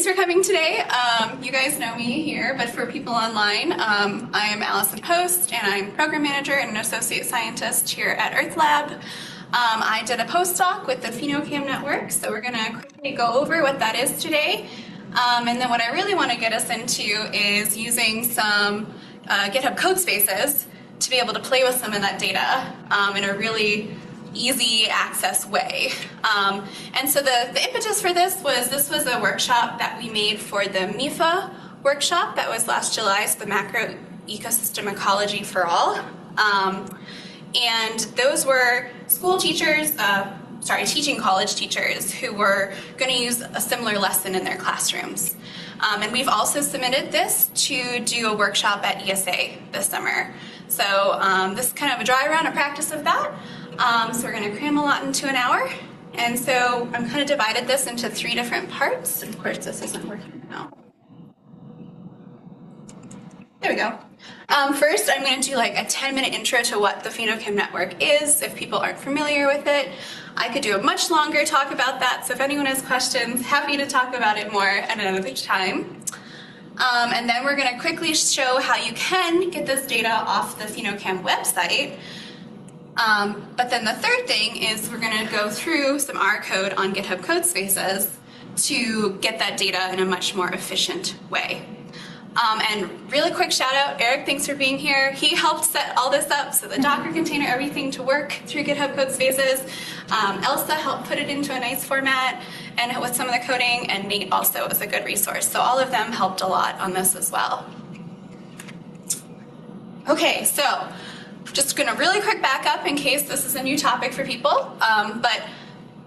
for coming today. You guys know me here, but for people online, I am Alison, host, and I'm program manager and an associate scientist here at Earth Lab. I did a postdoc with the PhenoCam network, so we're going to quickly go over what that is today. And then what I really want to get us into is using some GitHub Codespaces to be able to play with some of that data in a really easy access way. And so the impetus for this was a workshop that we made for the MIFA workshop that was last July, so the Macro Ecosystem Ecology for All. And those were school teachers, teaching college teachers who were going to use a similar lesson in their classrooms. And we've also submitted this to do a workshop at ESA this summer. So this is kind of a dry run, a practice of that. So we're going to cram a lot into an hour. And so I'm kind of divided this into 3 different parts. Of course, this isn't working now. There we go. First, I'm going to do like a 10-minute intro to what the PhenoCam network is, if people aren't familiar with it. I could do a much longer talk about that, so if anyone has questions, happy to talk about it more at another time. And then we're going to quickly show how you can get this data off the PhenoCam website. But then the third thing is we're going to go through some R code on GitHub Codespaces to get that data in a much more efficient way. And really quick shout out, Eric, thanks for being here. He helped set all this up, so the Docker container, everything to work through GitHub Codespaces. Elsa helped put it into a nice format and with some of the coding, and Nate also was a good resource. So all of them helped a lot on this as well. Okay, so just going to really quick back up in case this is a new topic for people. But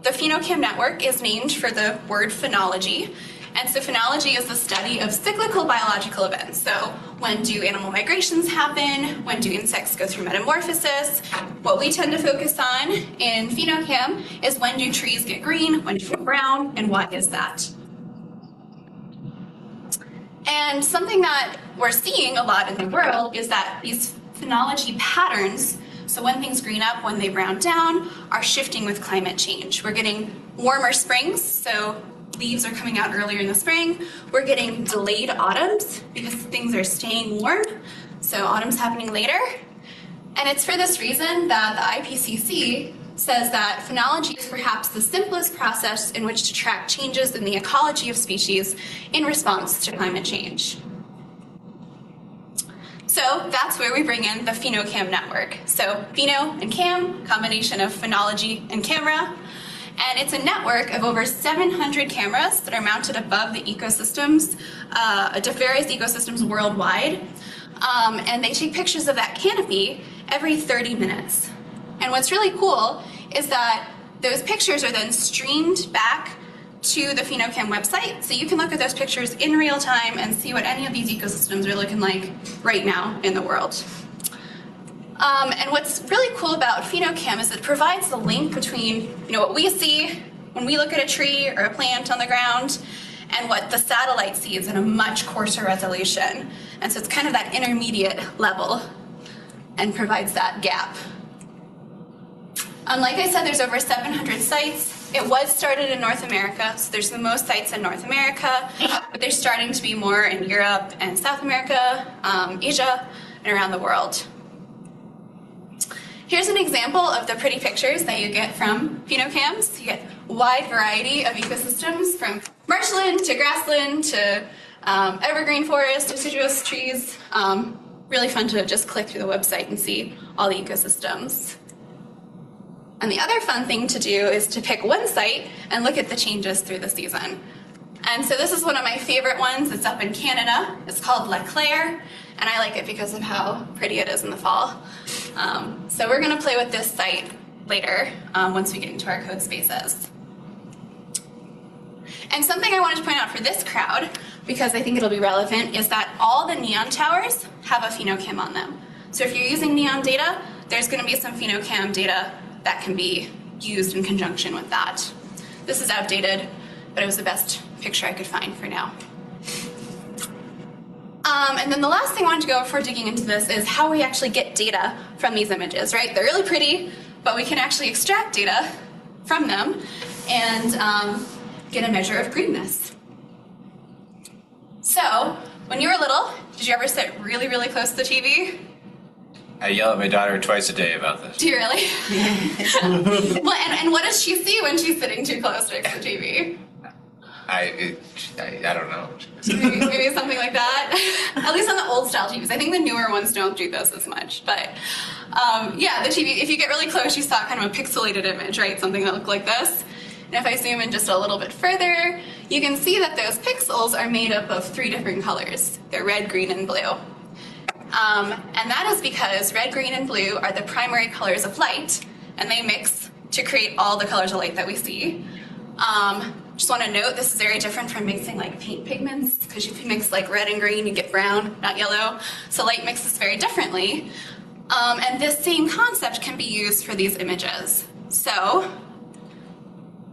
the PhenoCam network is named for the word phenology. And so phenology is the study of cyclical biological events. So when do animal migrations happen? When do insects go through metamorphosis? What we tend to focus on in PhenoCam is when do trees get green, when do they get brown, and why is that? And something that we're seeing a lot in the world is that these phenology patterns, so when things green up, when they brown down, are shifting with climate change. We're getting warmer springs, so leaves are coming out earlier in the spring. We're getting delayed autumns because things are staying warm, so autumn's happening later. And it's for this reason that the IPCC says that phenology is perhaps the simplest process in which to track changes in the ecology of species in response to climate change. So that's where we bring in the PhenoCam network. So Pheno and Cam, combination of phenology and camera. And it's a network of over 700 cameras that are mounted above the ecosystems, various ecosystems worldwide. And they take pictures of that canopy every 30 minutes. And what's really cool is that those pictures are then streamed back to the PhenoCam website. So you can look at those pictures in real time and see what any of these ecosystems are looking like right now in the world. And what's really cool about PhenoCam is it provides the link between what we see when we look at a tree or a plant on the ground and what the satellite sees in a much coarser resolution. And so it's kind of that intermediate level and provides that gap. Like I said, there's over 700 sites. It was started in North America, so there's the most sites in North America, but there's starting to be more in Europe and South America, Asia, and around the world. Here's an example of the pretty pictures that you get from PhenoCams. You get a wide variety of ecosystems from marshland to grassland to evergreen forest, deciduous trees. Really fun to just click through the website and see all the ecosystems. And the other fun thing to do is to pick one site and look at the changes through the season. And so this is one of my favorite ones. It's up in Canada. It's called La Claire, and I like it because of how pretty it is in the fall. So we're going to play with this site later once we get into our code spaces. And something I wanted to point out for this crowd, because I think it'll be relevant, is that all the neon towers have a PhenoCam on them. So if you're using neon data, there's going to be some PhenoCam data that can be used in conjunction with that. This is outdated, but it was the best picture I could find for now. And then the last thing I wanted to go before digging into this is how we actually get data from these images, right? They're really pretty, but we can actually extract data from them and get a measure of greenness. So, when you were little, did you ever sit really, really close to the TV? I yell at my daughter twice a day about this. Do you really? Well, and what does she see when she's sitting too close next to the TV? I don't know. Maybe something like that. At least on the old style TVs. I think the newer ones don't do this as much. But yeah, the TV, if you get really close, you saw kind of a pixelated image, right? Something that looked like this. And if I zoom in just a little bit further, you can see that those pixels are made up of 3 different colors. They're red, green, and blue. And that is because red, green, and blue are the primary colors of light, and they mix to create all the colors of light that we see. Just want to note, this is very different from mixing like paint pigments, because if you mix like red and green, you get brown, not yellow. So light mixes very differently. And this same concept can be used for these images. So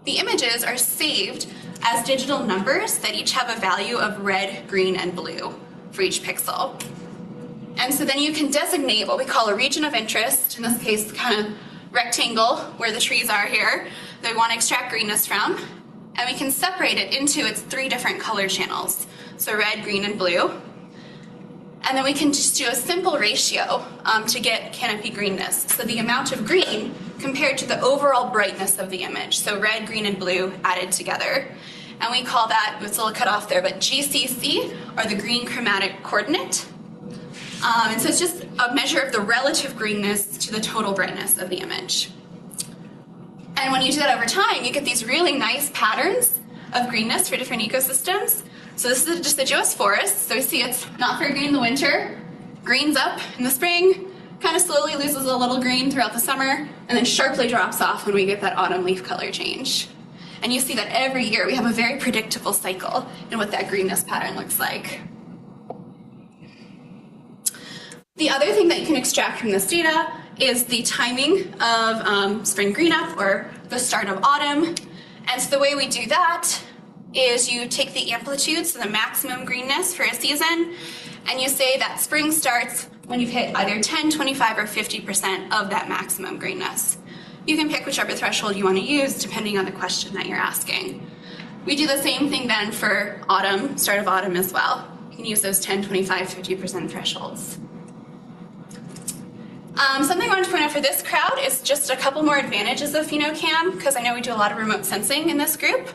the images are saved as digital numbers that each have a value of red, green, and blue for each pixel. And so then you can designate what we call a region of interest, in this case, kind of rectangle where the trees are here, that we want to extract greenness from. And we can separate it into its 3 different color channels. So red, green, and blue. And then we can just do a simple ratio to get canopy greenness. So the amount of green compared to the overall brightness of the image. So red, green, and blue added together. And we call that, it's a little cut off there, but GCC, or the green chromatic coordinate. And so it's just a measure of the relative greenness to the total brightness of the image. And when you do that over time, you get these really nice patterns of greenness for different ecosystems. So this is just the deciduous forest. So we see it's not very green in the winter, greens up in the spring, kind of slowly loses a little green throughout the summer, and then sharply drops off when we get that autumn leaf color change. And you see that every year we have a very predictable cycle in what that greenness pattern looks like. The other thing that you can extract from this data is the timing of spring green up, or the start of autumn. And so the way we do that is you take the amplitude, so the maximum greenness for a season, and you say that spring starts when you've hit either 10, 25, or 50% of that maximum greenness. You can pick whichever threshold you want to use depending on the question that you're asking. We do the same thing then for autumn, start of autumn as well. You can use those 10, 25, 50% thresholds. Something I wanted to point out for this crowd is just a couple more advantages of PhenoCam, because I know we do a lot of remote sensing in this group.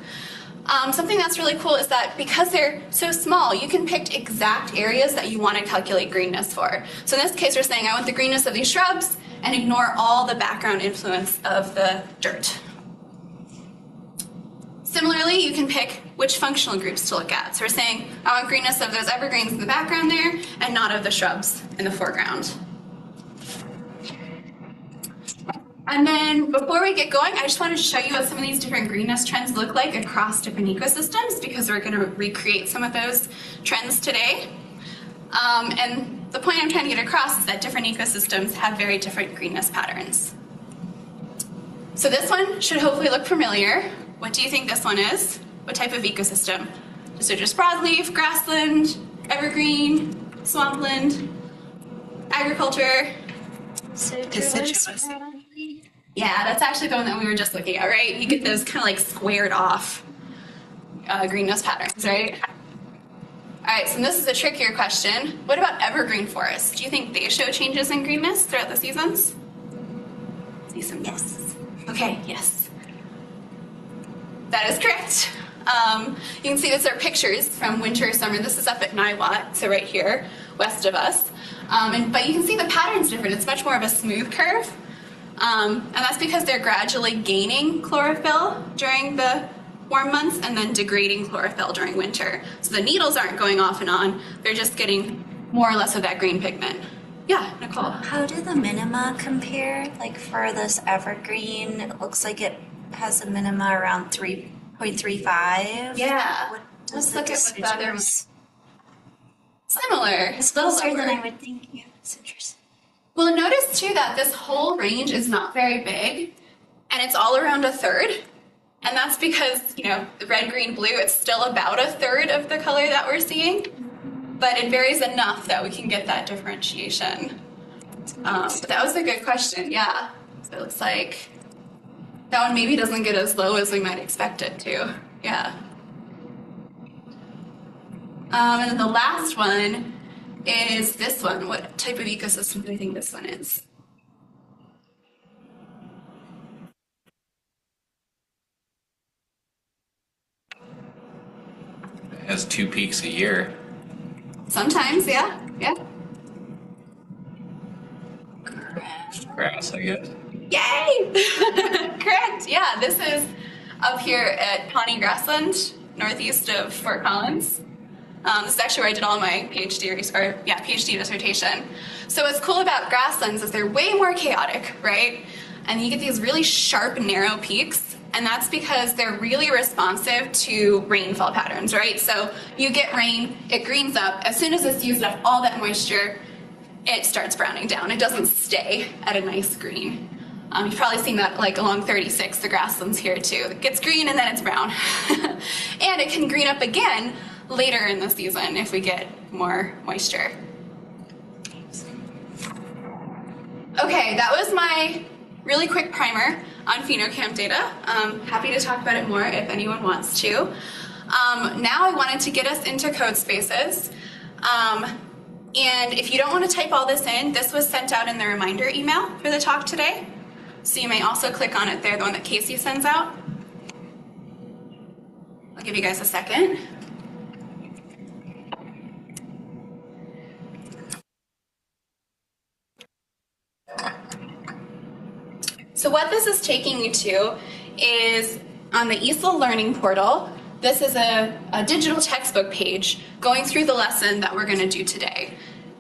Something that's really cool is that because they're so small, you can pick exact areas that you want to calculate greenness for. So in this case, we're saying I want the greenness of these shrubs and ignore all the background influence of the dirt. Similarly, you can pick which functional groups to look at. So we're saying I want greenness of those evergreens in the background there and not of the shrubs in the foreground. And then before we get going, I just wanted to show you what some of these different greenness trends look like across different ecosystems, because we're going to recreate some of those trends today. And the point I'm trying to get across is that different ecosystems have very different greenness patterns. So this one should hopefully look familiar. What do you think this one is? What type of ecosystem? Deciduous broadleaf, grassland, evergreen, swampland, agriculture. Deciduous. Yeah, that's actually the one that we were just looking at, right? You get those kind of like squared off greenness patterns, right? All right, so this is a trickier question. What about evergreen forests? Do you think they show changes in greenness throughout the seasons? See some yes. Okay, yes. That is correct. You can see these are pictures from winter, summer. This is up at Niwot, so right here, west of us. But you can see the pattern's different. It's much more of a smooth curve. And that's because they're gradually gaining chlorophyll during the warm months and then degrading chlorophyll during winter. So the needles aren't going off and on. They're just getting more or less of that green pigment. Yeah, Nicole. How do the minima compare? Like for this evergreen, it looks like it has a minima around 3.35. Yeah. Let's look at what the other ones. Similar. It's closer than I would think. Yeah, it's interesting. Well, notice too that this whole range is not very big, and it's all around a third. And that's because, you know, the red, green, blue, it's still about a third of the color that we're seeing, but it varies enough that we can get that differentiation. But that was a good question, yeah. So it looks like that one maybe doesn't get as low as we might expect it to, yeah. And then the last one is this one. What type of ecosystem do I think this one is? It has 2 peaks a year. Sometimes, yeah, yeah. Grass, I guess. Yay! Correct, yeah. This is up here at Pawnee Grassland, northeast of Fort Collins. This is actually where I did all my PhD dissertation. So what's cool about grasslands is they're way more chaotic, right? And you get these really sharp, narrow peaks, and that's because they're really responsive to rainfall patterns, right? So you get rain, it greens up. As soon as it's used up all that moisture, it starts browning down. It doesn't stay at a nice green. You've probably seen that like along 36, the grasslands here too. It gets green and then it's brown. And it can green up again later in the season if we get more moisture. Okay, that was my really quick primer on PhenoCam data. Happy to talk about it more if anyone wants to. Now I wanted to get us into Codespaces. And if you don't want to type all this in, this was sent out in the reminder email for the talk today. So you may also click on it there, the one that Casey sends out. I'll give you guys a second. So what this is taking you to is on the ESOL Learning Portal. This is a digital textbook page going through the lesson that we're going to do today.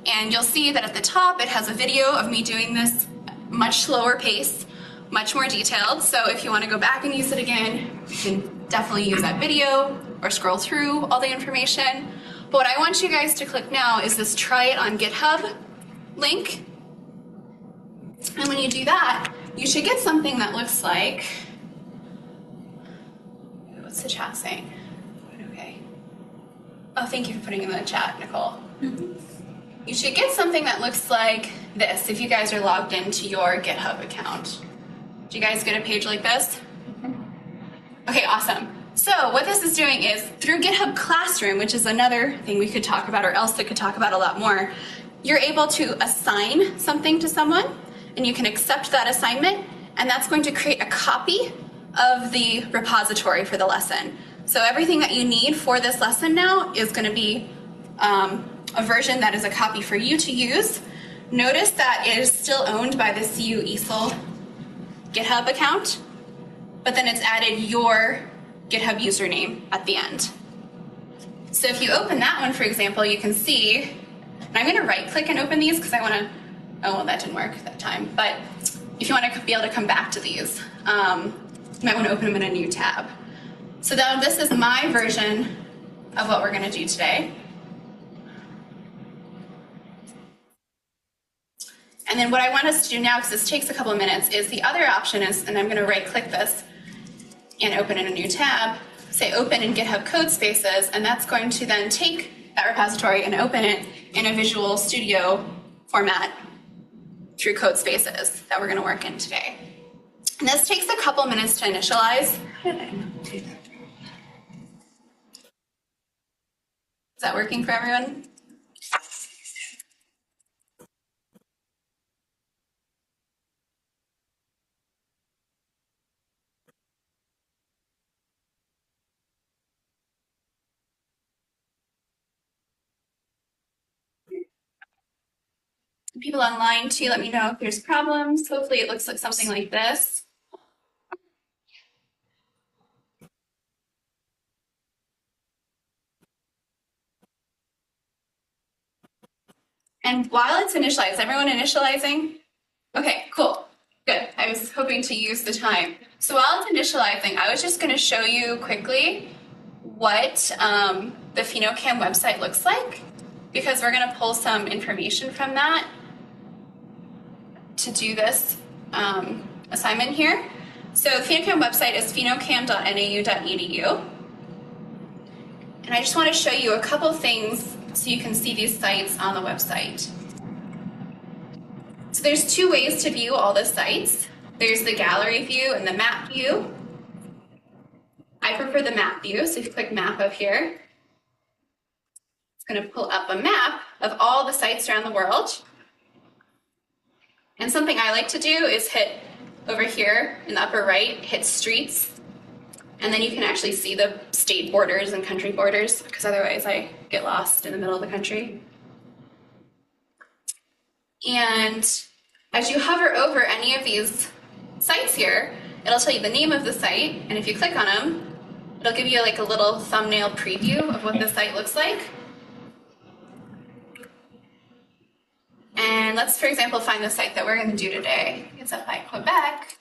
And you'll see that at the top it has a video of me doing this much slower pace, much more detailed. So if you want to go back and use it again, you can definitely use that video or scroll through all the information. But what I want you guys to click now is this try it on GitHub link. And when you do that, you should get something that looks like, what's the chat saying? Okay. Oh, thank you for putting it in the chat, Nicole. You should get something that looks like this if you guys are logged into your GitHub account. Do you guys get a page like this? Okay, awesome. So what this is doing is through GitHub Classroom, which is another thing we could talk about, or Elsa could talk about a lot more, you're able to assign something to someone, and you can accept that assignment, and that's going to create a copy of the repository for the lesson. So everything that you need for this lesson now is going to be a version that is a copy for you to use. Notice that it is still owned by the CU ESOL GitHub account, but then it's added your GitHub username at the end. So if you open that one, for example, you can see, and I'm going to right click and open these because I want to, oh, well, that didn't work that time, but if you want to be able to come back to these, you might want to open them in a new tab. So now this is my version of what we're going to do today. And then what I want us to do now, because this takes a couple of minutes, is the other option is, and I'm going to right click this and open in a new tab, say open in GitHub Codespaces, and that's going to then take that repository and open it in a Visual Studio format through Codespaces that we're going to work in today. And this takes a couple minutes to initialize. How did I not do that? Is that working for everyone? People online too, let me know if there's problems. Hopefully it looks like something like this. And while it's initialized, everyone initializing? Okay, cool, good. I was hoping to use the time. So while it's initializing, I was just gonna show you quickly what the PhenoCam website looks like, because we're gonna pull some information from that to do this assignment here. So the PhenoCam website is phenocam.nau.edu. And I just want to show you a couple things so you can see these sites on the website. So there's two ways to view all the sites. There's the gallery view and the map view. I prefer the map view, so if you click map up here, It's going to pull up a map of all the sites around the world. And something I like to do is hit over here in the upper right, hit streets, and then you can actually see the state borders and country borders, because otherwise I get lost in the middle of the country. And as you hover over any of these sites here, it'll tell you the name of the site, and if you click on them, it'll give you like a little thumbnail preview of what the site looks like. And let's, for example, find the site that we're going to do today. It's up by Quebec.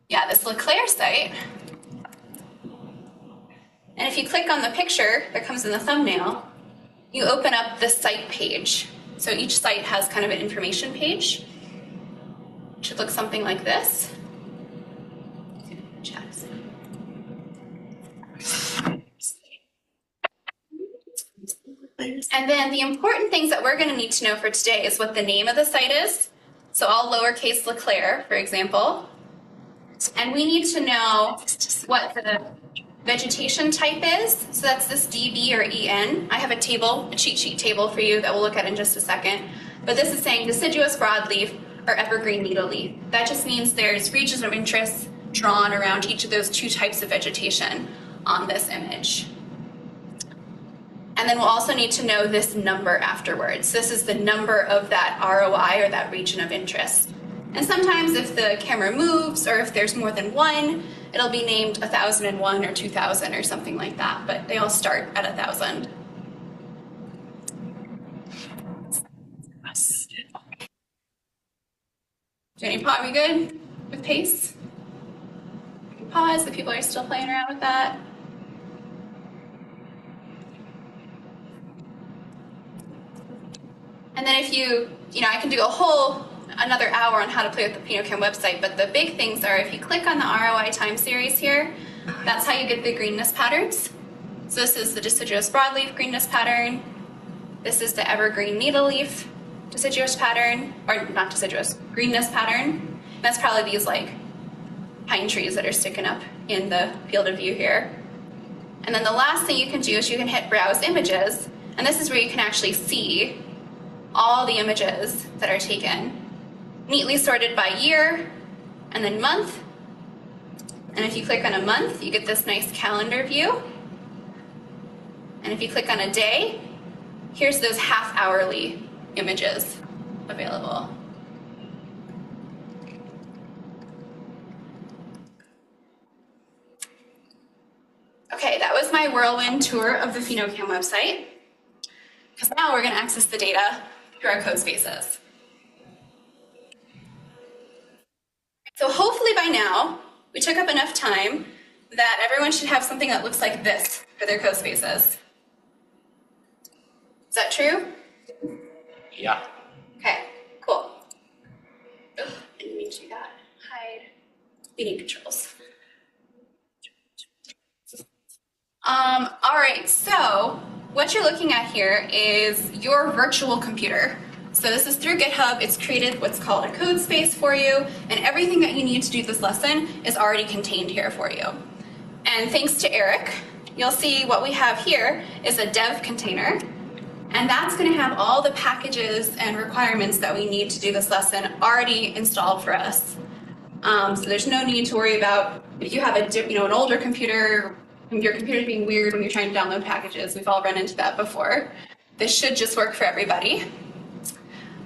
Yeah, this Leclerc site. And if you click on the picture that comes in the thumbnail, you open up the site page. So each site has kind of an information page. It should look something like this. And then the important things that we're going to need to know for today is what the name of the site is. So all lowercase Leclerc, for example. And we need to know what the vegetation type is. So that's this DB or EN. I have a table, a cheat sheet table for you that we'll look at in just a second. But this is saying deciduous broadleaf or evergreen needleleaf. That just means there's regions of interest drawn around each of those two types of vegetation on this image. And then we'll also need to know this number afterwards. This is the number of that ROI or that region of interest. And sometimes if the camera moves or if there's more than one, it'll be named 1001 or 2000 or something like that, but they all start at 1000. Are we good with pace? Pause if people are still playing around with that. And then if I can do another hour on how to play with the PhenoCam website, but the big things are if you click on the ROI time series here, that's how you get the greenness patterns. So this is the deciduous broadleaf greenness pattern. This is the evergreen needleleaf deciduous pattern, or not deciduous, greenness pattern. And that's probably these like pine trees that are sticking up in the field of view here. And then the last thing you can do is you can hit browse images, and this is where you can actually see all the images that are taken, neatly sorted by year and then month. And if you click on a month, you get this nice calendar view. And if you click on a day, here's those half-hourly images available. Okay, that was my whirlwind tour of the PhenoCam website. Because now we're going to access the data through our Codespaces. So hopefully by now, we took up enough time that everyone should have something that looks like this for their Codespaces. Is that true? Yeah. Okay, cool. Ugh, I didn't mean to do that. Hide. Meeting controls. All right, so what you're looking at here is your virtual computer. So this is through GitHub. It's created what's called a code space for you, and everything that you need to do this lesson is already contained here for you. And thanks to Eric, you'll see what we have here is a dev container, and that's going to have all the packages and requirements that we need to do this lesson already installed for us. So there's no need to worry about if you have an older computer, your computer's being weird when you're trying to download packages. We've all run into that before. This should just work for everybody.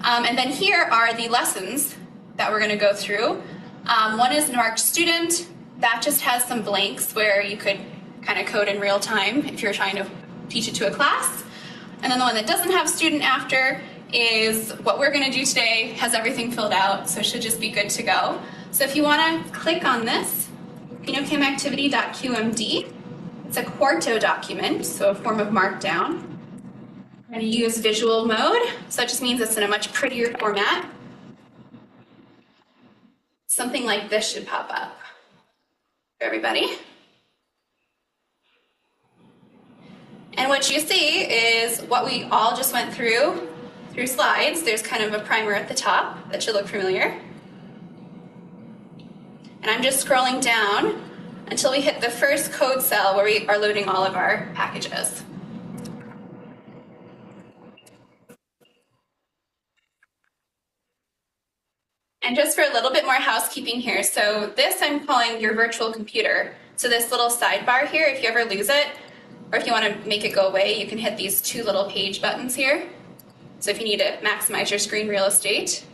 And then here are the lessons that we're going to go through. One is Marked Student. That just has some blanks where you could kind of code in real time if you're trying to teach it to a class. And then the one that doesn't have student after is what we're going to do today, has everything filled out, so it should just be good to go. So if you want to click on this, PhenoCamActivity.qmd, it's a Quarto document, so a form of Markdown. I'm going to use visual mode, so that just means it's in a much prettier format. Something like this should pop up for everybody. And what you see is what we all just went through slides. There's kind of a primer at the top that should look familiar. And I'm just scrolling down until we hit the first code cell where we are loading all of our packages. And just for a little bit more housekeeping here, so this I'm calling your virtual computer. So this little sidebar here, if you ever lose it, or if you want to make it go away, you can hit these two little page buttons here. So if you need to maximize your screen real estate.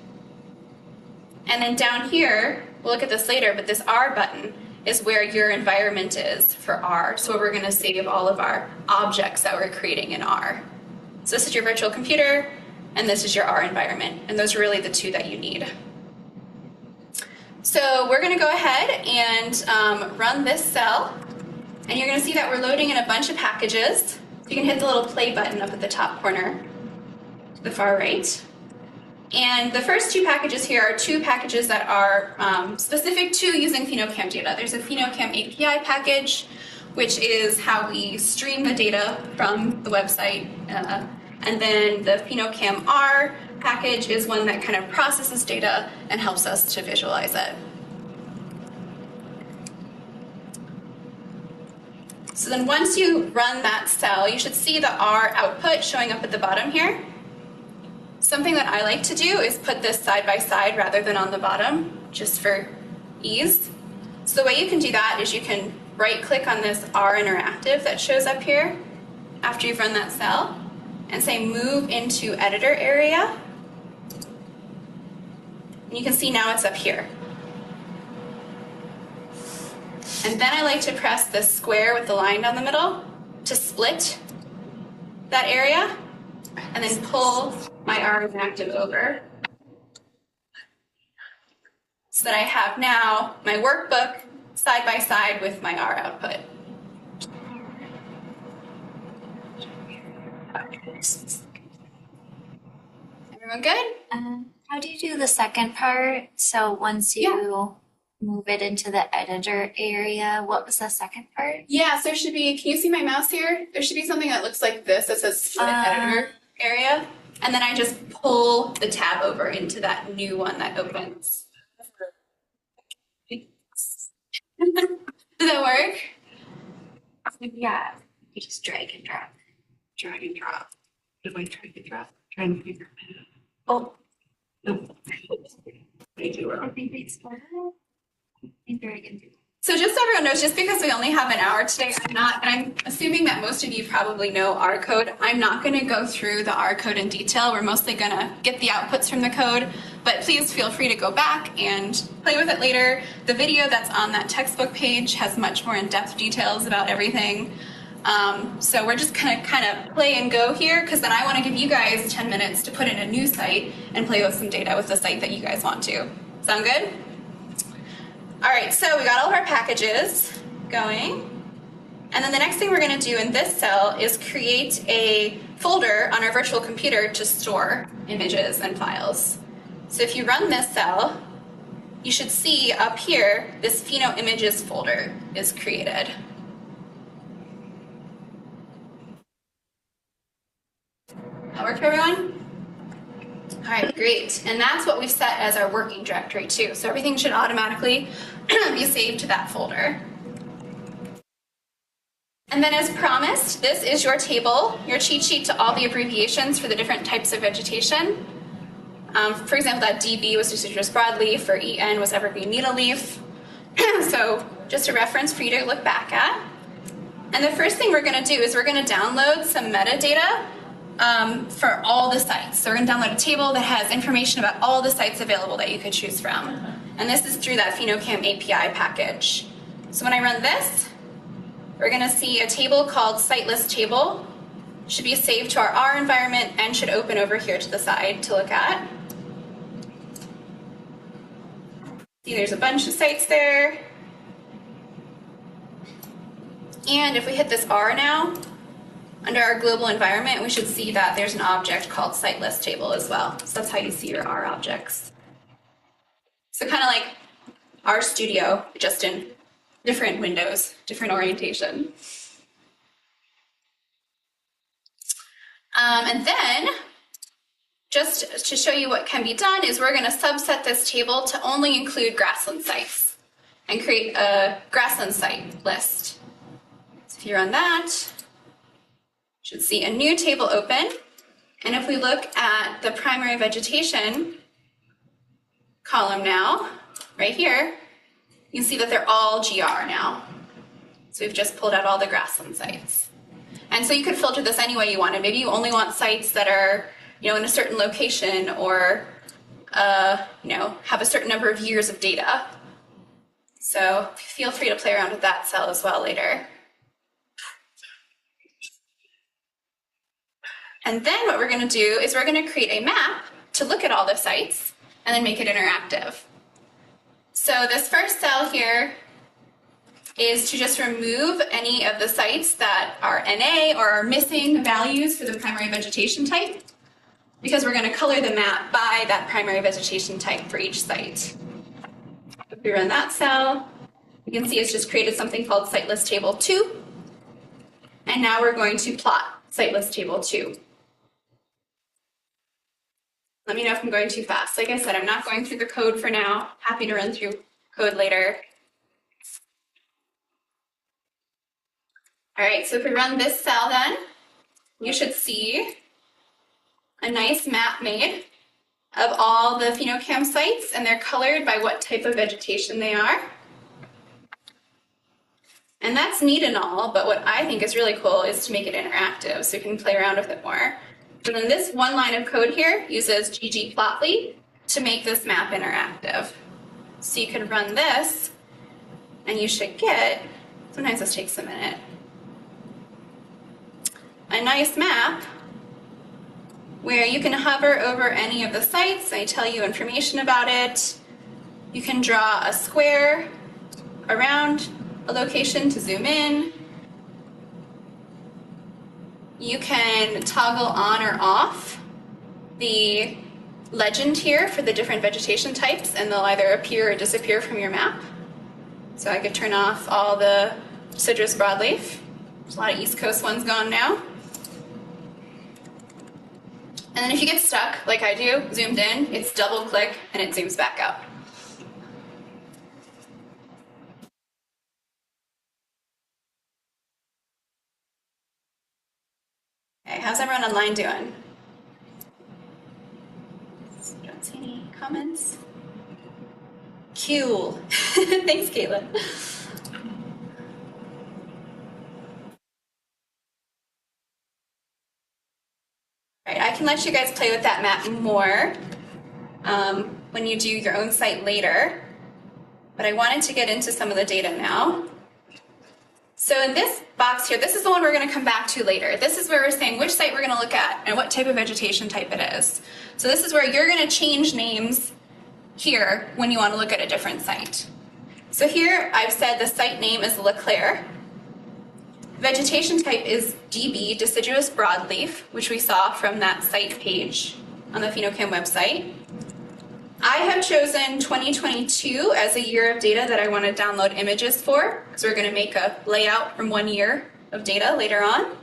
And then down here, we'll look at this later, but this R button is where your environment is for R. So we're going to save all of our objects that we're creating in R. So this is your virtual computer, and this is your R environment. And those are really the two that you need. So we're going to go ahead and run this cell. And you're going to see that we're loading in a bunch of packages. You can hit the little play button up at the top corner to the far right. And the first two packages here are two packages that are specific to using PhenoCam data. There's a PhenoCam API package, which is how we stream the data from the website. And then the PhenoCam R package is one that kind of processes data and helps us to visualize it. So then once you run that cell, you should see the R output showing up at the bottom here. Something that I like to do is put this side by side rather than on the bottom, just for ease. So the way you can do that is you can right-click on this R interactive that shows up here after you've run that cell and say move into editor area. And you can see now it's up here. And then I like to press the square with the line down the middle to split that area and then pull my R interactive over so that I have now my workbook side by side with my R output. Everyone good? How do you do the second part? So once you move it into the editor area, what was the second part? Yeah, so there should be, can you see my mouse here? There should be something that looks like this that says split editor area. And then I just pull the tab over into that new one that opens. Does that work? Yeah, you just drag and drop. Drag and drop. If I drag and drop, trying to figure it out. Oh, No. I do I wrong. think it's drag and drop. So just so everyone knows, just because we only have an hour today, I'm assuming that most of you probably know R code. I'm not going to go through the R code in detail. We're mostly going to get the outputs from the code, but please feel free to go back and play with it later. The video that's on that textbook page has much more in-depth details about everything. So we're just going to kind of play and go here, because then I want to give you guys 10 minutes to put in a new site and play with some data with the site that you guys want to. Sound good? All right, so we got all of our packages going. And then the next thing we're going to do in this cell is create a folder on our virtual computer to store images and files. So if you run this cell, you should see up here this Pheno images folder is created. That work for everyone? All right, great. And that's what we've set as our working directory too. So everything should automatically be saved to that folder. And then as promised, this is your table, your cheat sheet to all the abbreviations for the different types of vegetation. For example, that DB was deciduous broadleaf, for EN was evergreen needle leaf. So just a reference for you to look back at. And the first thing we're going to do is we're going to download some metadata for all the sites. So we're going to download a table that has information about all the sites available that you could choose from. And this is through that PhenoCam API package. So when I run this, we're going to see a table called site list table. Should be saved to our R environment and should open over here to the side to look at. See, there's a bunch of sites there. And if we hit this R now, under our global environment, we should see that there's an object called site list table as well. So that's how you see your R objects. So kind of like R Studio, just in different windows, different orientation. And then, just to show you what can be done, is we're going to subset this table to only include grassland sites and create a grassland site list. So if you run that, you should see a new table open. And if we look at the primary vegetation, column now, right here, you can see that they're all GR now. So we've just pulled out all the grassland sites. And so you could filter this any way you wanted. Maybe you only want sites that are, in a certain location or, have a certain number of years of data. So feel free to play around with that cell as well later. And then what we're going to do is we're going to create a map to look at all the sites and then make it interactive. So this first cell here is to just remove any of the sites that are NA or are missing values for the primary vegetation type, because we're going to color the map by that primary vegetation type for each site. If we run that cell, you can see it's just created something called site list table 2. And now we're going to plot site list table 2. Let me know if I'm going too fast. Like I said, I'm not going through the code for now. Happy to run through code later. All right, so if we run this cell then, you should see a nice map made of all the PhenoCam sites, and they're colored by what type of vegetation they are. And that's neat and all, but what I think is really cool is to make it interactive so you can play around with it more. And then this one line of code here uses ggplotly to make this map interactive. So you can run this, and you should get, sometimes this takes a minute, a nice map where you can hover over any of the sites. They tell you information about it. You can draw a square around a location to zoom in. You can toggle on or off the legend here for the different vegetation types, and they'll either appear or disappear from your map. So I could turn off all the deciduous broadleaf. There's a lot of East Coast ones gone now. And then if you get stuck, like I do, zoomed in, it's double click and it zooms back out. Okay, how's everyone online doing? Don't see any comments. Cool. Thanks, Caitlin. All right, I can let you guys play with that map more when you do your own site later, but I wanted to get into some of the data now. So in this box here, this is the one we're going to come back to later. This is where we're saying which site we're going to look at and what type of vegetation type it is. So this is where you're going to change names here when you want to look at a different site. So here I've said the site name is LeClaire. Vegetation type is DB, deciduous broadleaf, which we saw from that site page on the PhenoCam website. I have chosen 2022 as a year of data that I want to download images for, because we're going to make a layout from 1 year of data later on.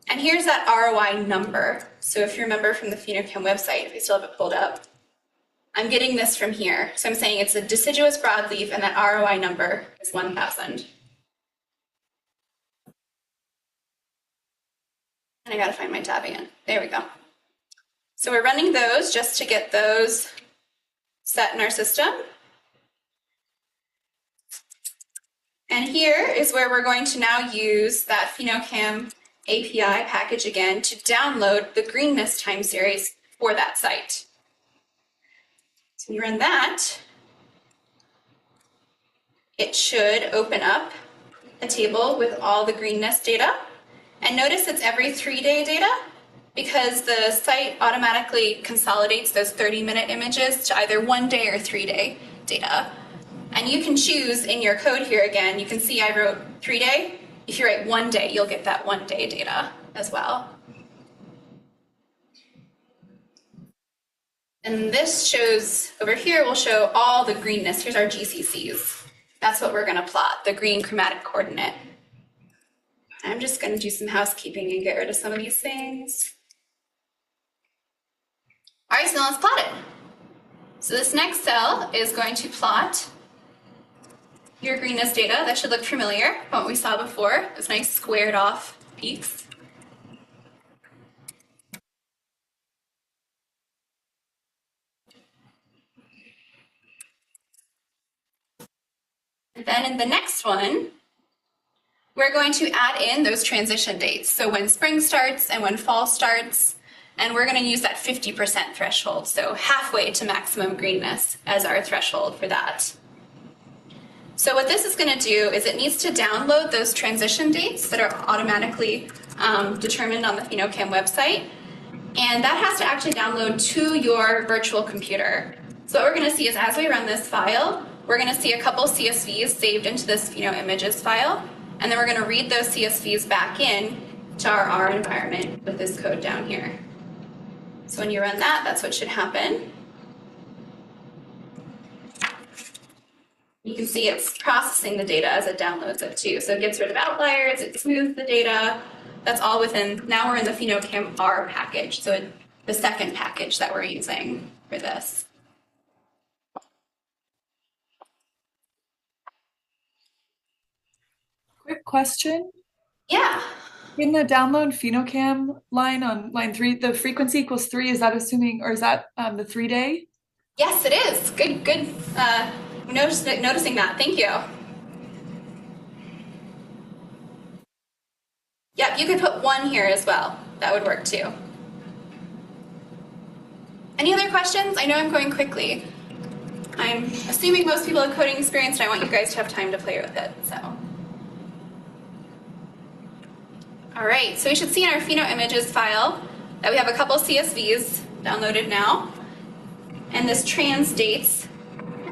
And here's that ROI number. So if you remember from the PhenoCam website, if I still have it pulled up, I'm getting this from here. So I'm saying it's a deciduous broadleaf, and that ROI number is 1,000. And I got to find my tab again. There we go. So we're running those just to get those set in our system. And here is where we're going to now use that PhenoCam API package again to download the greenness time series for that site. So when you run that, it should open up a table with all the greenness data. And notice it's every 3-day data, because the site automatically consolidates those 30-minute images to either 1-day or 3-day data. And you can choose in your code here again, you can see I wrote 3-day. If you write 1 day, you'll get that 1-day data as well. And this shows, over here, will show all the greenness. Here's our GCCs. That's what we're going to plot, the green chromatic coordinate. I'm just going to do some housekeeping and get rid of some of these things. All right, so now let's plot it. So this next cell is going to plot your greenness data. That should look familiar from what we saw before, those nice squared off peaks. then in the next one, we're going to add in those transition dates. So when spring starts and when fall starts, and we're going to use that 50% threshold, so halfway to maximum greenness as our threshold for that. So what this is going to do is it needs to download those transition dates that are automatically determined on the PhenoCam website, and that has to actually download to your virtual computer. So what we're going to see is as we run this file, we're going to see a couple CSVs saved into this images file, and then we're going to read those CSVs back in to our R environment with this code down here. So when you run that, that's what should happen. You can see it's processing the data as it downloads it too. So it gets rid of outliers, it smooths the data. That's all within, now we're in the PhenoCam R package, so the second package that we're using for this. Quick question. Yeah. In the download PhenoCam line on line 3, the frequency equals 3, is that assuming, or is that the 3-day? Yes, it is. Good noticing that. Thank you. Yep, you could put 1 here as well. That would work too. Any other questions? I know I'm going quickly. I'm assuming most people have coding experience, and I want you guys to have time to play with it. So. All right, so we should see in our PhenoImages file that we have a couple CSVs downloaded now, and this trans dates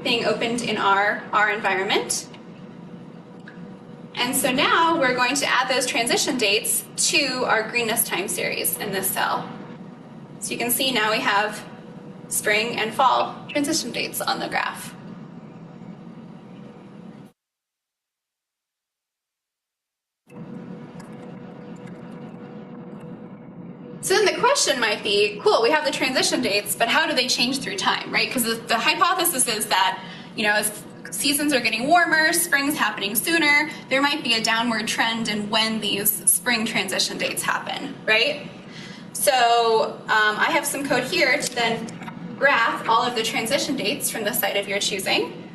being opened in our environment. And so now we're going to add those transition dates to our greenness time series in this cell. So you can see now we have spring and fall transition dates on the graph. So then the question might be, cool, we have the transition dates, but how do they change through time, right? Because the hypothesis is that, as seasons are getting warmer, spring's happening sooner, there might be a downward trend in when these spring transition dates happen, right? So I have some code here to then graph all of the transition dates from the site of your choosing.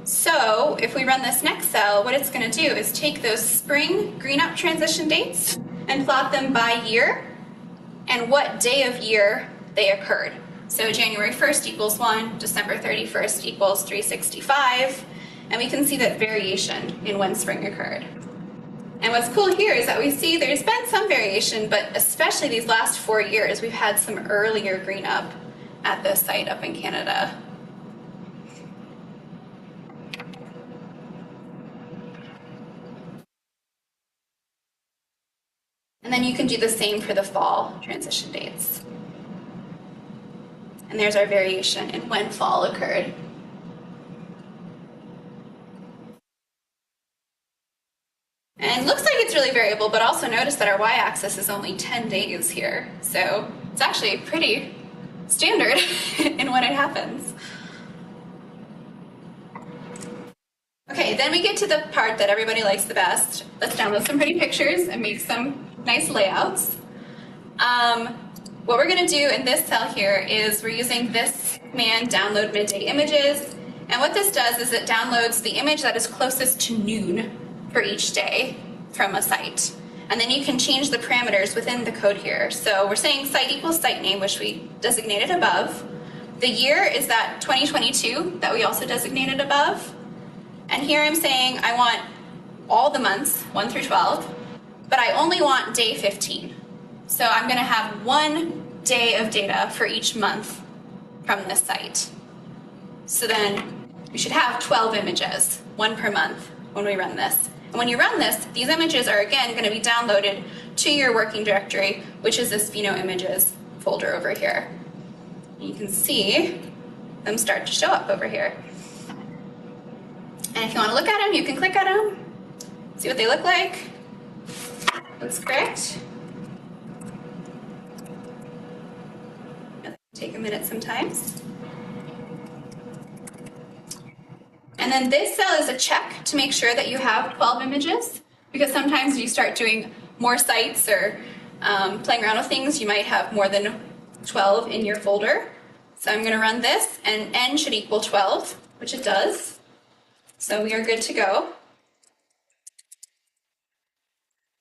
So if we run this next cell, what it's going to do is take those spring green up transition dates and plot them by year and what day of year they occurred. So January 1st equals 1, December 31st equals 365, and we can see that variation in when spring occurred. And what's cool here is that we see there's been some variation, but especially these last 4 years, we've had some earlier green up at this site up in Canada. And then you can do the same for the fall transition dates. And there's our variation in when fall occurred. And it looks like it's really variable, but also notice that our y-axis is only 10 days here. So it's actually pretty standard in when it happens. Okay, then we get to the part that everybody likes the best. Let's download some pretty pictures and make some nice layouts. What we're going to do in this cell here is we're using this command, download midday images. And what this does is it downloads the image that is closest to noon for each day from a site. And then you can change the parameters within the code here. So we're saying site equals site name, which we designated above. The year is that 2022 that we also designated above. And here I'm saying I want all the months, 1 through 12, but I only want day 15. So I'm going to have 1 day of data for each month from this site. So then we should have 12 images, 1 per month, when we run this. And when you run this, these images are again going to be downloaded to your working directory, which is this PhenoImages folder over here. And you can see them start to show up over here. And if you want to look at them, you can click at them, see what they look like. Looks great. Take a minute sometimes. And then this cell is a check to make sure that you have 12 images, because sometimes you start doing more sites or playing around with things, you might have more than 12 in your folder. So I'm going to run this, and n should equal 12, which it does. So we are good to go.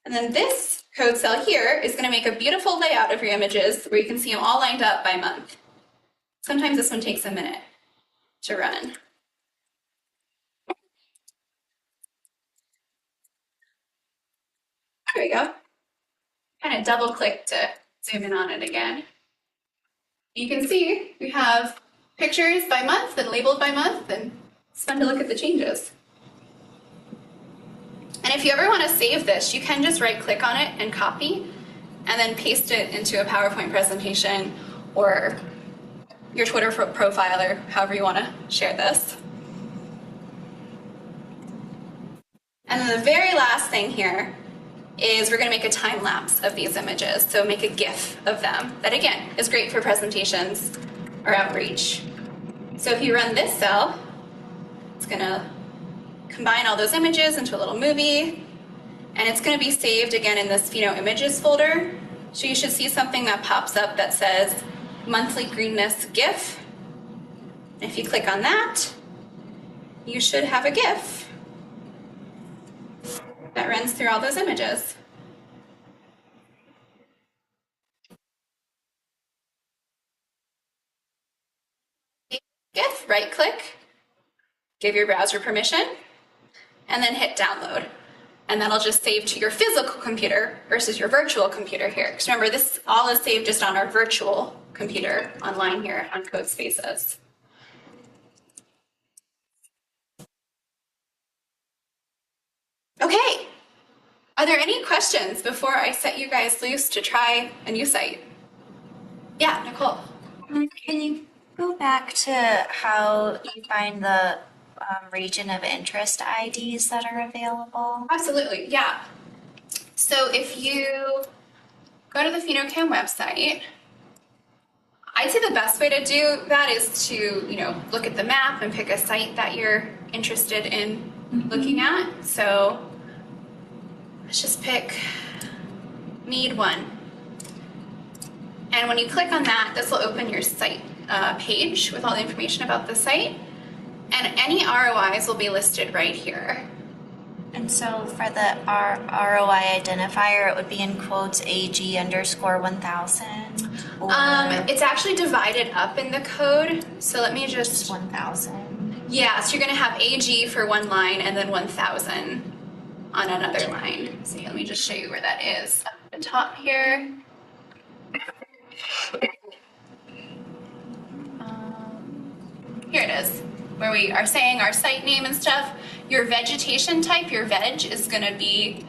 And then this code cell here is going to make a beautiful layout of your images where you can see them all lined up by month. Sometimes this one takes a minute to run. There we go. Kind of double click to zoom in on it again. You can see we have pictures by month and labeled by month, and it's fun to look at the changes. And if you ever want to save this, you can just right click on it and copy, and then paste it into a PowerPoint presentation or your Twitter profile or however you want to share this. And then the very last thing here is we're going to make a time lapse of these images. So make a GIF of them. That again is great for presentations or outreach. So if you run this cell, it's going to combine all those images into a little movie, and it's going to be saved again in this Images folder. So you should see something that pops up that says monthly greenness GIF. If you click on that, you should have a GIF that runs through all those images. GIF, right click, give your browser permission, and then hit download. And that'll just save to your physical computer versus your virtual computer here. Because remember, this all is saved just on our virtual computer online here on Codespaces. Okay, are there any questions before I set you guys loose to try a new site? Yeah, Nicole. Can you go back to how you find the region of interest IDs that are available? Absolutely, yeah. So if you go to the PhenoCam website, I'd say the best way to do that is to, look at the map and pick a site that you're interested in looking at. So let's just pick Need One. And when you click on that, this will open your site page with all the information about the site. And any ROIs will be listed right here. And so for the ROI identifier, it would be in quotes AG_1000? It's actually divided up in the code. So let me just... 1000. Yeah, so you're going to have AG for one line and then 1000 on another line. So let me just show you where that is. Up at the top here. Here it is, where we are saying our site name and stuff. Your vegetation type, your veg, is going to be,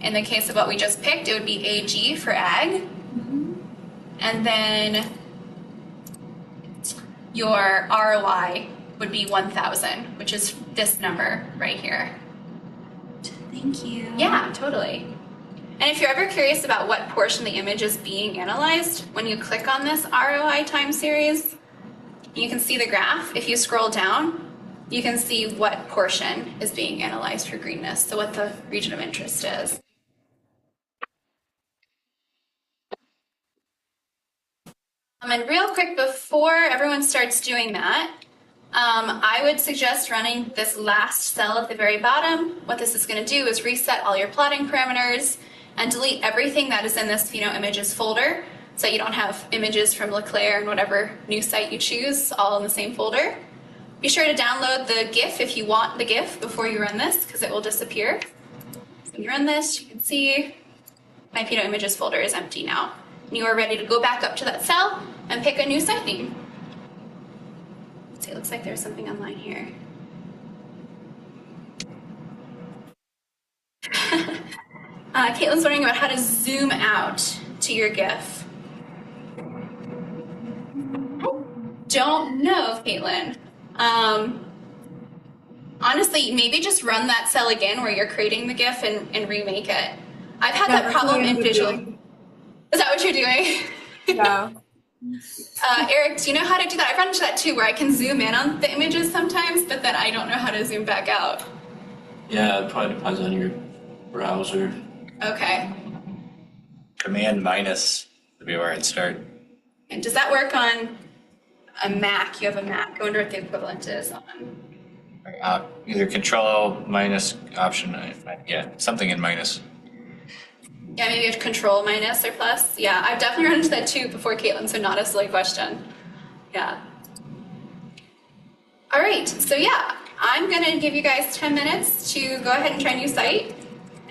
in the case of what we just picked, it would be AG for ag. And then your ROI would be 1000, which is this number right here. Thank you. Yeah, totally. And if you're ever curious about what portion of the image is being analyzed, when you click on this ROI time series, you can see the graph. If you scroll down, you can see what portion is being analyzed for greenness, so what the region of interest is. And real quick, before everyone starts doing that, I would suggest running this last cell at the very bottom. What this is going to do is reset all your plotting parameters and delete everything that is in this Images folder, so you don't have images from LeClaire and whatever new site you choose all in the same folder. Be sure to download the GIF if you want the GIF before you run this, because it will disappear. So when you run this, you can see my Images folder is empty now. And you are ready to go back up to that cell and pick a new site name. Let's see, it looks like there's something online here. Caitlin's wondering about how to zoom out to your GIF. Don't know, Caitlin. Honestly, maybe just run that cell again where you're creating the GIF and remake it. I've had that problem in visual. Is that what you're doing? Yeah. Eric, do you know how to do that? I've run into that too, where I can zoom in on the images sometimes, but then I don't know how to zoom back out. Yeah, it probably depends on your browser. Okay. Command minus would be where I'd start. And does that work on a Mac? You have a Mac. I wonder what the equivalent is on Either control minus option, yeah, something in minus. Yeah, maybe a control minus or plus. Yeah, I've definitely run into that too before, Caitlin, so not a silly question. Yeah. All right, so yeah, I'm gonna give you guys 10 minutes to go ahead and try a new site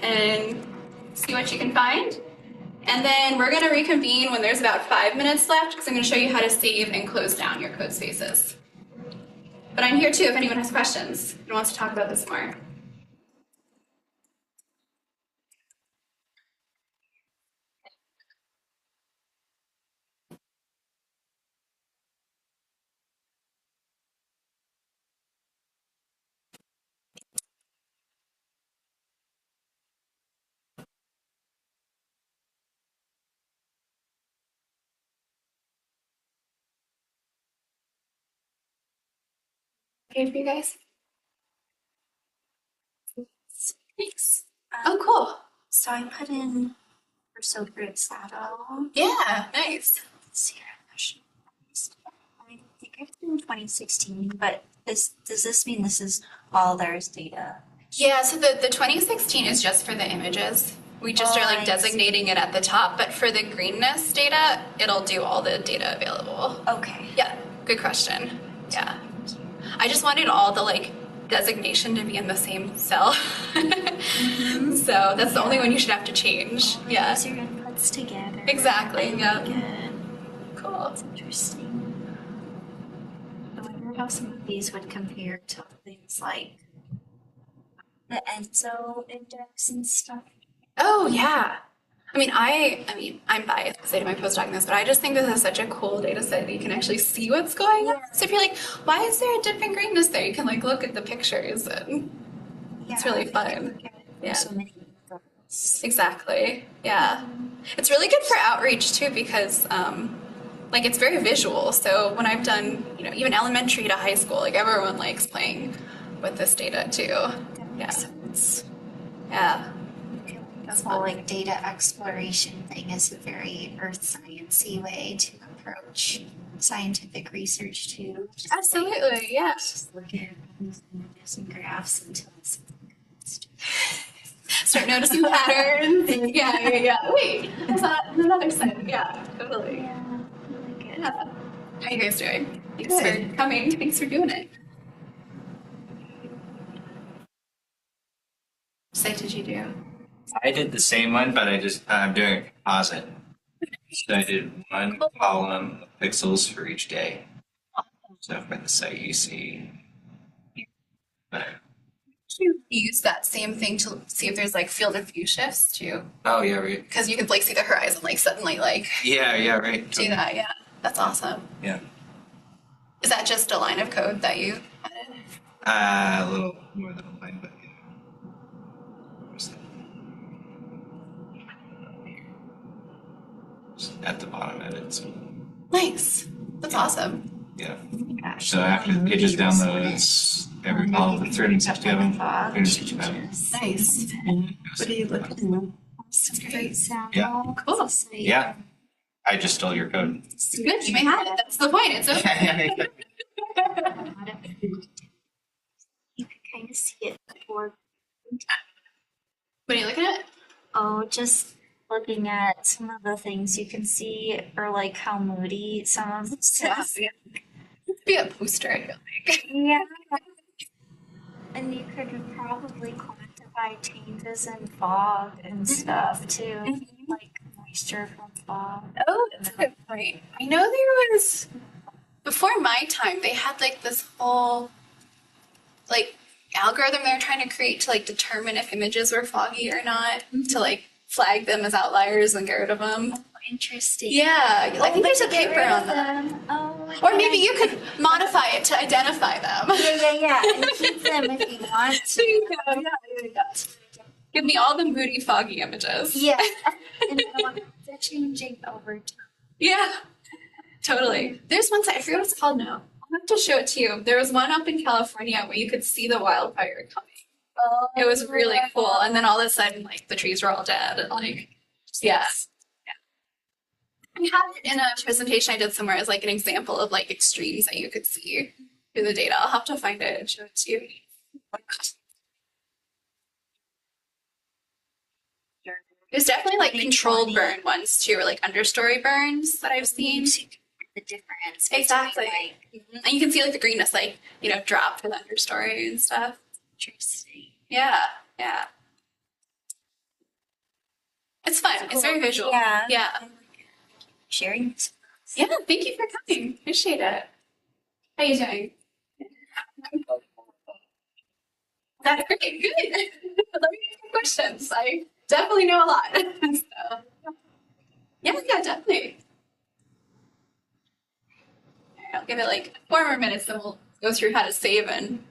and see what you can find. And then we're gonna reconvene when there's about 5 minutes left because I'm gonna show you how to save and close down your code spaces. But I'm here too if anyone has questions and wants to talk about this more. Okay for you guys? Thanks. Oh, cool. So I put in for Sacred Saddle. Yeah, nice. Let's see here. I think I put in 2016, but does this mean this is all there's data? Yeah, so the 2016 is just for the images. We just are like designating it at the top, but for the greenness data, it'll do all the data available. Okay. Yeah, good question. Yeah. I just wanted all the like designation to be in the same cell. So that's the only one you should have to change. Yeah. Use your inputs together. Exactly. Yeah. Good. Cool. That's interesting. I wonder how some of these would compare to things like the ENSO index and stuff. Oh yeah. I mean, I'm biased because I did my postdoc in this, but I just think this is such a cool data set that you can actually see what's going on. So if you're like, why is there a different greenness there? You can like look at the pictures and it's really fun. Yeah. So many levels. Exactly. Yeah. It's really good for outreach too because like it's very visual. So when I've done, even elementary to high school, like everyone likes playing with this data too. Yeah. Yeah. The whole like data exploration thing is a very earth sciencey way to approach scientific research too. Absolutely. Yeah. Just look at these images and graphs until it's start noticing patterns. Yeah. Wait, that's another side. Yeah, totally. yeah, really good. Yeah. How you guys doing? Thanks for coming. Thanks for doing it. What site did you do? I did the same one, but I'm doing a composite. So I did one column of pixels for each day. So for the site you see. But, You use that same thing to see if there's like field of view shifts too, oh yeah, right. because you can like see the horizon like suddenly like Yeah, right. do that. Yeah, that's awesome. Yeah. Is that just a line of code that you added? A little more than a line, but yeah. Where's that? Just at the bottom edit. So Nice. That's awesome. yeah. Gosh, So after the pages downloads, all the 367, 367. Nice. What are you looking at? Great sound. Yeah. Cool. Yeah. I just stole your code. Good. You may have it. That's the point. It's okay. You can kind of see it before. What are you looking at? Oh, just looking at some of the things you can see, or like how moody some of this is. Be a poster, I feel like. Yeah. And you could probably quantify changes in fog and stuff too, like moisture from fog. Oh, that's a good point. I know there was, before my time, they had like this whole like algorithm they were trying to create to like determine if images were foggy or not, to like flag them as outliers and get rid of them. Oh, interesting. Yeah, I think there's a paper on that. Oh, Or maybe you could modify it to identify them. Yeah, and keep them if you want to. Yeah. Give me all the moody, foggy images. Yeah, and they're changing over time. Yeah, totally. There's one site, I forget what it's called now. I'll have to show it to you. There was one up in California where you could see the wildfire coming. Oh, It was really cool. And then all of a sudden, like, the trees were all dead. And, like, yeah. I had it in a presentation I did somewhere as, like, an example of, like, extremes that you could see. through the data. I'll have to find it and show it to you. There's definitely like controlled burn ones too, or like understory burns that I've seen. The difference. Exactly. Like, And you can see like the greenness, like, drop for the understory and stuff. interesting. Yeah, yeah. It's fun. It's It's very cool. visual. Yeah. Yeah. Sharing this. Yeah, thank you for coming. Appreciate it. How you doing? That's great. Good. Let me ask some questions. I definitely know a lot. So, yeah, definitely. All right, I'll give it like 4 more minutes, then we'll go through how to save and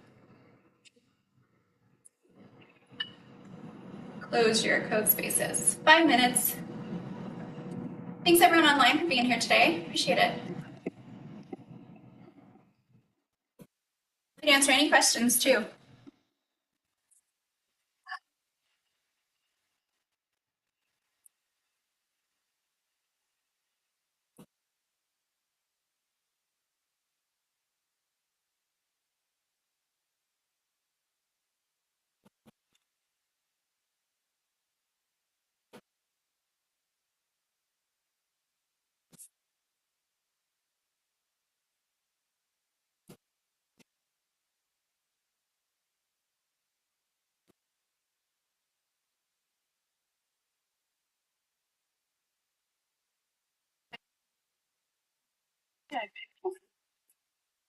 close your code spaces. 5 minutes. Thanks everyone online for being here today. Appreciate it. I can answer any questions too.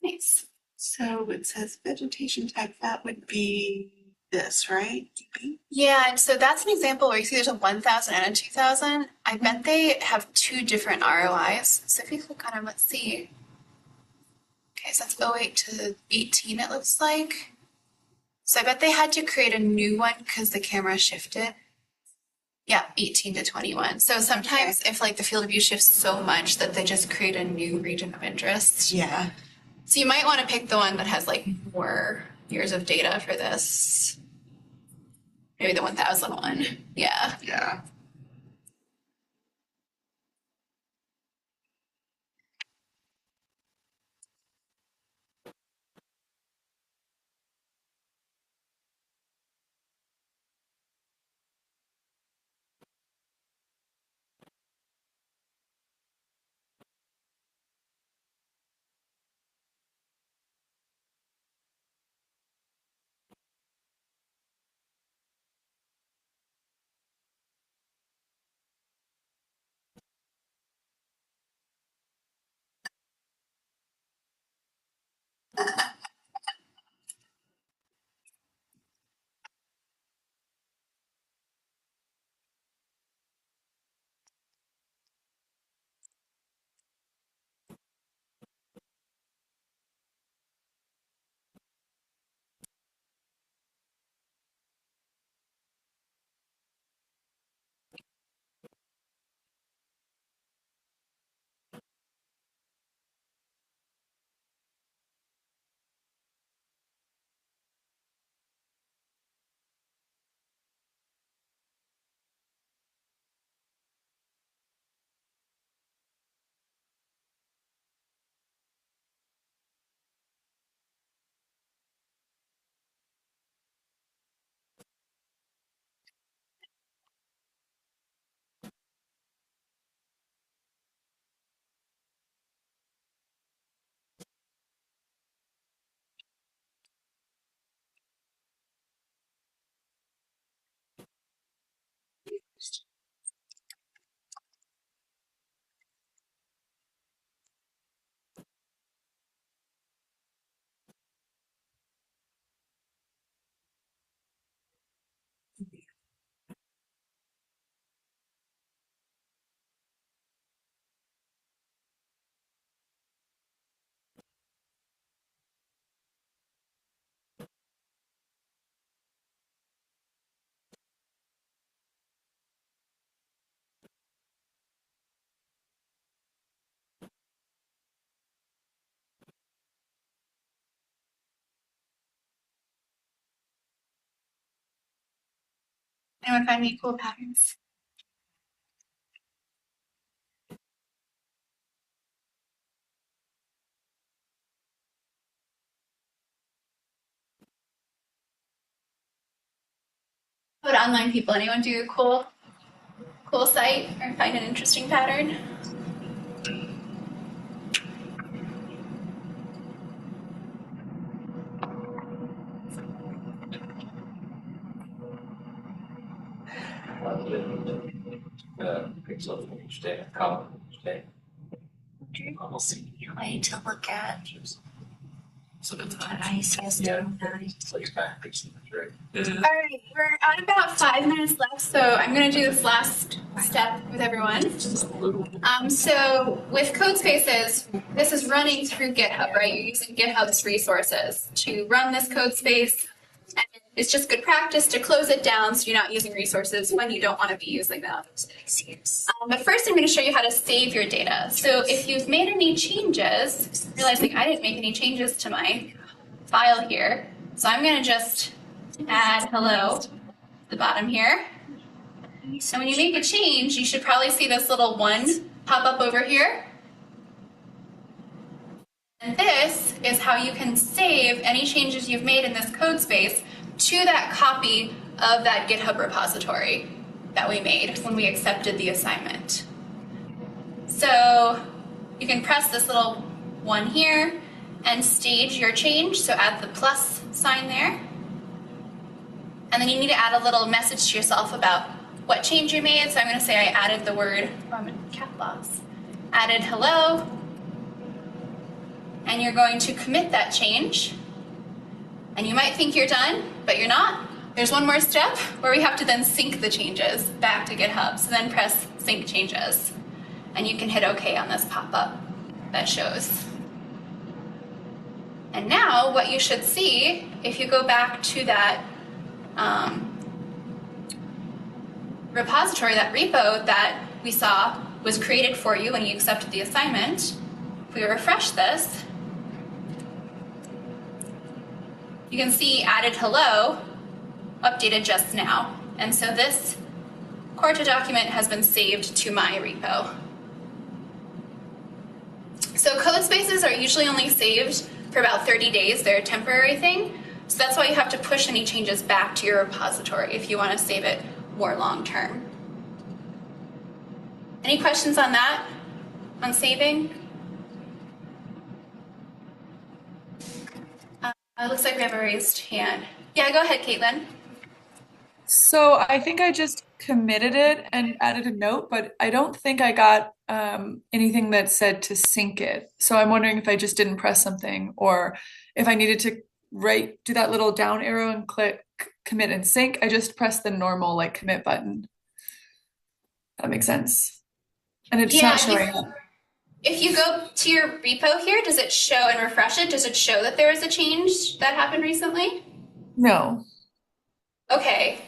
Nice. So it says vegetation type, that would be this, right? Yeah, and so that's an example where you see there's a 1,000 and a 2,000. I bet they have 2 different ROIs. So if you click on them, let's see. Okay, so that's 08 to 18, it looks like. So I bet they had to create a new one because the camera shifted. Yeah, 18 to 21. So sometimes if like the field of view shifts so much that they just create a new region of interest. Yeah. So you might want to pick the one that has like more years of data for this. Maybe the 1,000 one. Yeah. Yeah. Anyone find any cool patterns? What online people? Anyone do a cool site or find an interesting pattern? Pixel for each day, column each day. Almost a new way to look at So that's what ICS doing. it's like backwards, right? All right, we're at about 5 minutes left, so I'm going to do this last step with everyone. So with Codespaces, this is running through GitHub, right? You're using GitHub's resources to run this Codespace. And it's just good practice to close it down so you're not using resources when you don't want to be using them. But first I'm going to show you how to save your data. So if you've made any changes, realizing I didn't make any changes to my file here, so I'm going to just add hello at the bottom here. So when you make a change, you should probably see this little 1 pop up over here. And this is how you can save any changes you've made in this code space to that copy of that GitHub repository that we made when we accepted the assignment. So you can press this little 1 here and stage your change. So add the plus sign there. And then you need to add a little message to yourself about what change you made. So I'm going to say I added the word Roman cap locks, added hello, and you're going to commit that change. And you might think you're done, but you're not. There's one more step where we have to then sync the changes back to GitHub. So then press sync changes. And you can hit OK on this pop-up that shows. And now what you should see, if you go back to that repository, that repo that we saw was created for you when you accepted the assignment, if we refresh this, you can see added hello updated just now. And so this Corta document has been saved to my repo. So Codespaces are usually only saved for about 30 days. They're a temporary thing. So that's why you have to push any changes back to your repository if you want to save it more long term. Any questions on that? On saving? It looks like we have a raised hand. Yeah, go ahead, Caitlin. So I think I just committed it and added a note, but I don't think I got anything that said to sync it. So I'm wondering if I just didn't press something, or if I needed to do that little down arrow and click commit and sync. I just pressed the normal like commit button. That makes sense. And it's not showing up. If you go to your repo here, does it show and refresh it? Does it show that there is a change that happened recently? No. Okay.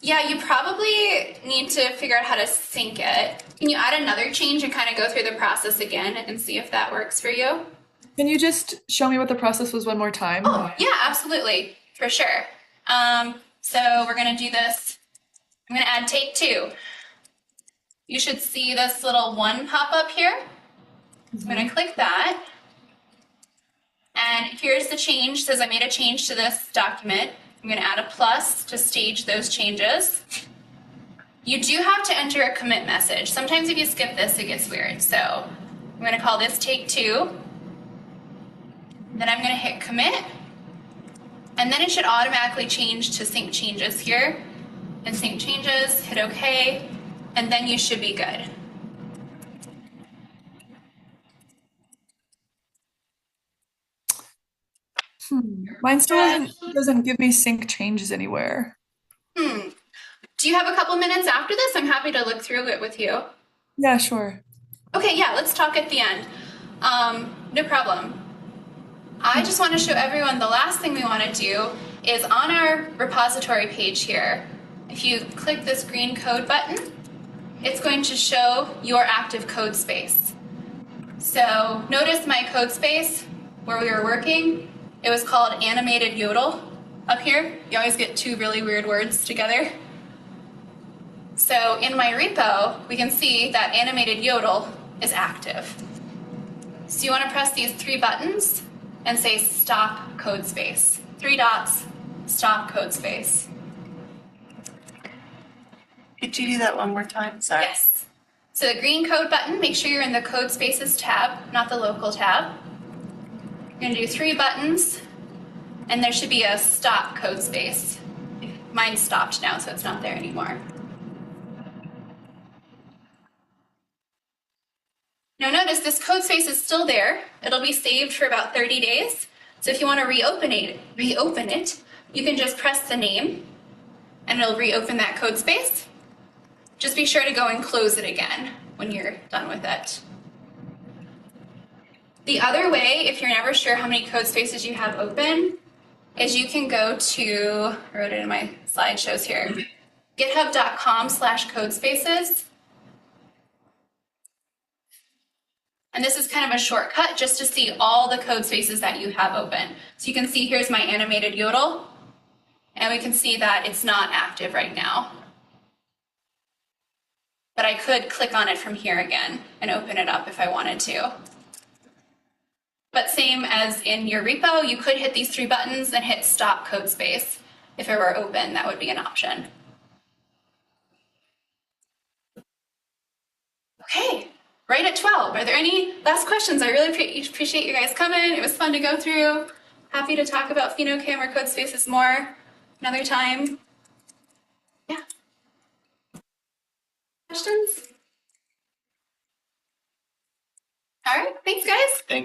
Yeah, you probably need to figure out how to sync it. Can you add another change and kind of go through the process again and see if that works for you? Can you just show me what the process was one more time? Oh, yeah, absolutely. For sure. So we're going to do this. I'm going to add take 2. You should see this little 1 pop up here. I'm going to click that. And here's the change. It says I made a change to this document. I'm going to add a plus to stage those changes. You do have to enter a commit message. Sometimes if you skip this, it gets weird. So I'm going to call this take 2. Then I'm going to hit commit. And then it should automatically change to sync changes here. And sync changes, hit OK. And then you should be good. Mine still doesn't give me sync changes anywhere. Do you have a couple minutes after this? I'm happy to look through it with you. Yeah, sure. Okay, yeah, let's talk at the end. No problem. I just want to show everyone the last thing we want to do is on our repository page here. If you click this green code button, it's going to show your active code space. So notice my code space where we were working. It was called animated yodel up here. You always get 2 really weird words together. So in my repo, we can see that animated yodel is active. So you want to press these 3 buttons and say stop code space. 3 dots, stop code space. Could you do that one more time? Sorry. Yes. So the green code button, make sure you're in the Codespaces tab, not the local tab. You're going to do 3 buttons, and there should be a stop code space. Mine's stopped now, so it's not there anymore. Now notice this code space is still there. It'll be saved for about 30 days. So if you want to reopen it, you can just press the name, and it'll reopen that code space. Just be sure to go and close it again when you're done with it. The other way, if you're never sure how many code spaces you have open, is you can go to, I wrote it in my slideshows here, github.com/codespaces. And this is kind of a shortcut just to see all the code spaces that you have open. So you can see here's my animated yodel, and we can see that it's not active right now. But I could click on it from here again and open it up if I wanted to. But same as in your repo, you could hit these 3 buttons and hit stop code space. If it were open, that would be an option. Okay, right at 12. Are there any last questions? I really appreciate you guys coming. It was fun to go through. Happy to talk about PhenoCam or Codespaces more another time. Yeah. Questions? All right, thanks guys. Thank you.